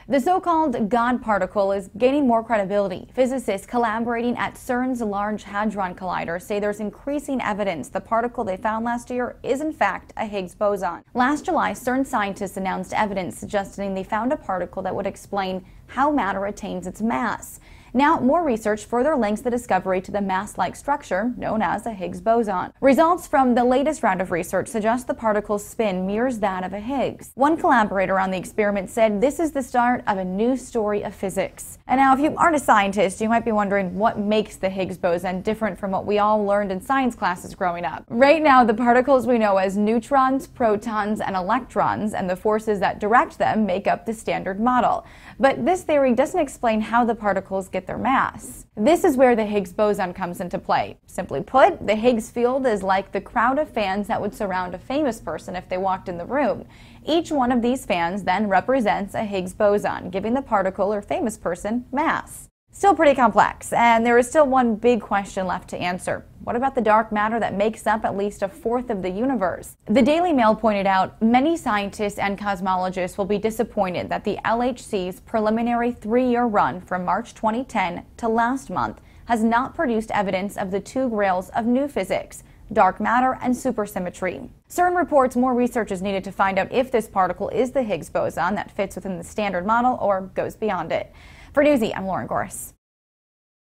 The so-called God particle is gaining more credibility. Physicists collaborating at CERN's Large Hadron Collider say there's increasing evidence the particle they found last year is in fact a Higgs boson. Last July, CERN scientists announced evidence suggesting they found a particle that would explain how matter attains its mass. Now, more research further links the discovery to the mass-like structure known as a Higgs boson. Results from the latest round of research suggest the particle's spin mirrors that of a Higgs. One collaborator on the experiment said this is the start of a new story of physics. And now, if you aren't a scientist, you might be wondering what makes the Higgs boson different from what we all learned in science classes growing up. Right now, the particles we know as neutrons, protons, and electrons, and the forces that direct them make up the standard model. But this theory doesn't explain how the particles get their mass. This is where the Higgs boson comes into play. Simply put, the Higgs field is like the crowd of fans that would surround a famous person if they walked in the room. Each one of these fans then represents a Higgs boson, giving the particle or famous person mass. Still pretty complex, and there is still one big question left to answer. What about the dark matter that makes up at least a fourth of the universe? The Daily Mail pointed out many scientists and cosmologists will be disappointed that the LHC's preliminary 3-year run from March 2010 to last month has not produced evidence of the two grails of new physics: dark matter and supersymmetry. CERN reports more research is needed to find out if this particle is the Higgs boson that fits within the standard model or goes beyond it. For Newsy, I'm Lauren Goris.